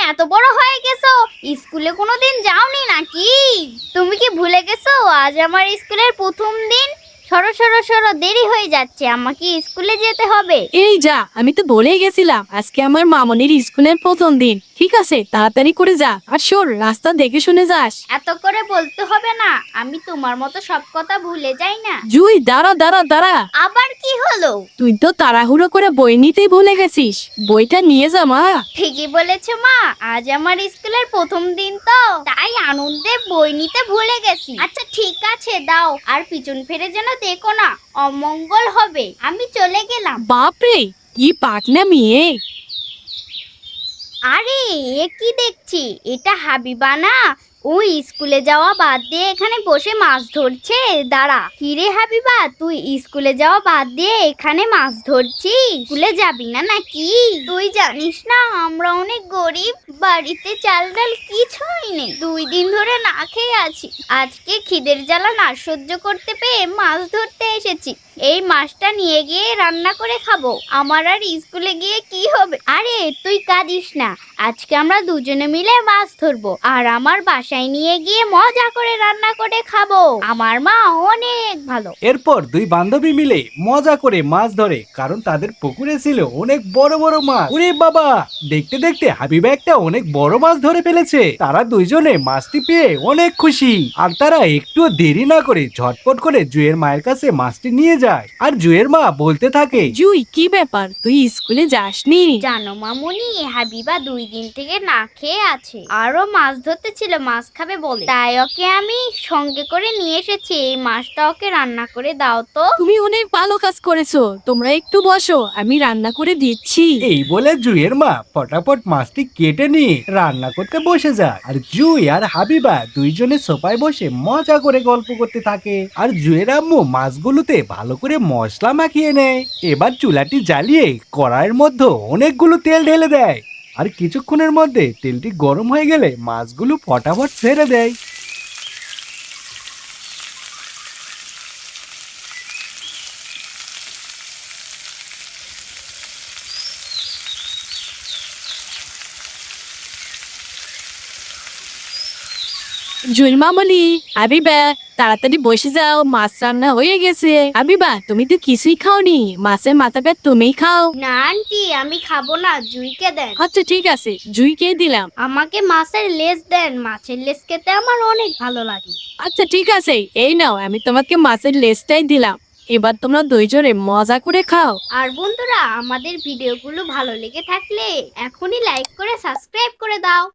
এত বড় হয়ে গেছো, স্কুলে কোনোদিন যাওনি নাকি? তুমি কি ভুলে গেছো আজ আমার স্কুলের প্রথম দিন? সরো সরো সরো, দেরি হয়ে যাচ্ছে, আমাকে স্কুলে যেতে হবে। এই যা, আমি তো বলেই গেছিলাম আজকে আমার মামনির স্কুলের প্রথম দিন। ঠিক আছে, তাড়াতাড়ি করে যা, আর শোন রাস্তা দেখে শুনে যাস। এত করে বলতে হবে না, আমি তোমার মতো সব কথা ভুলে যাই না। জুই, দাঁড়া দাঁড়া দাঁড়া। আবার কি হলো? তুই তো তাড়াহুড়ো করে বই নিতেই ভুলে গেছিস, বইটা নিয়ে যা মা। ঠিকই বলেছো মা, আজ আমার স্কুলের প্রথম দিন তো, তাই আনন্দে বই নিতে ভুলে গেছি। আচ্ছা ঠিক আছে, দাও, আর পিছন ফিরে যেন দেখো না, অমঙ্গল হবে। আমি চলে গেলাম। বাপরে, কি পাকনা মেয়ে। আরে এ কি দেখছি, এটা হাবিবা না? ওই স্কুলে যাওয়া বাদ দিয়ে এখানে বসে মাছ ধরছে। দাঁড়া, কিরে হাবিবা, তুই স্কুলে যাওয়া বাদ দিয়ে এখানে মাছ ধরছিস? স্কুলে যাবি না নাকি? তুই জানিস না আমরা অনেক গরিব, বাড়িতে চাল ডাল কিছুই নেই, 2 দিন ধরে না খেয়ে আছি। আজকে খিদের জ্বালা না সহ্য করতে পেয়ে মাছ ধরতে এসেছি। এই মাছটা নিয়ে গিয়ে রান্না করে খাবো। আমার আর স্কুলে গিয়ে কি হবে? আরে তুই কাঁদিস না, আজকে আমরা দুজনে মিলে মাছ ধরবো, আর আমার বাসায় নিয়ে গিয়ে মজা করে রান্না করে খাবো। আমার মা অনেক ভালো। এরপর দুই বান্ধবী মিলে মজা করে মাছ ধরে, কারণ তাদের পুকুরে ছিল অনেক বড় বড় মাছ। ওরে বাবা, দেখতে দেখতে হাবিবা একটা অনেক বড় মাছ ধরে ফেলেছে। তারা দুইজনে মাছটি পেয়ে অনেক খুশি, আর তারা একটু দেরি না করে ঝটপট করে জুয়ের মায়ের কাছে মাছটি নিয়ে যায়। আর জুয়ের মা বলতে থাকে, জুই, কি ব্যাপার, তুই স্কুলে যাসনি? জানো মামুনি, হাবিবা 2 দিন থেকে না খেয়ে আছে, আরো মাছ ধরতে ছিল, মাছ খাবে বলে, তাই ওকে আমি সঙ্গে করে নিয়ে এসেছি। এই মাছটা ওকে রান্না করে দাও তো। তুমি অনেক ভালো কাজ করেছো, তোমরা একটু বসো, আমি রান্না করে দিচ্ছি। এই বলে জুয়ের মা ফটাফট মাছটি কেটে নিয়ে রান্না করতে বসে যায়। আর জুই আর হাবিবা দুইজনে সোফায় বসে মজা করে গল্প করতে থাকে। আর জুয়ের আম্মু মাছগুলোতে ভালো করে মশলা মাখিয়ে নেয়। এবার চুলাটি জ্বালিয়ে কড়াইয়ের মধ্যে অনেকগুলো তেল ঢেলে দেয়। আর কিছুক্ষণের মধ্যে তেলটি গরম হয়ে গেলে মাছগুলো ফটাফট ছেড়ে দেয়। জুই মামনি, হাবিবা, তাড়াতাড়ি বসে যাও, মাছ রান্না হয়ে গেছে। হাবিবা, তুমি তো কিছুই খাওনি, মাছের মাথাটা তুমিই খাও। না আন্টি, আমি খাবো না, জুইকে দেন। আচ্ছা ঠিক আছে, জুইকে দিলাম। আমাকে মাছের লেজ দেন, মাছের লেজ খেতে আমার অনেক ভালো লাগে। আচ্ছা ঠিক আছে, এই নাও, আমি তোমাকে মাছের লেজটাই দিলাম। এবার তোমরা দুইজনে মজা করে খাও। আর বন্ধুরা, আমাদের ভিডিওগুলো ভালো লেগে থাকলে এখনই লাইক করে সাবস্ক্রাইব করে দাও।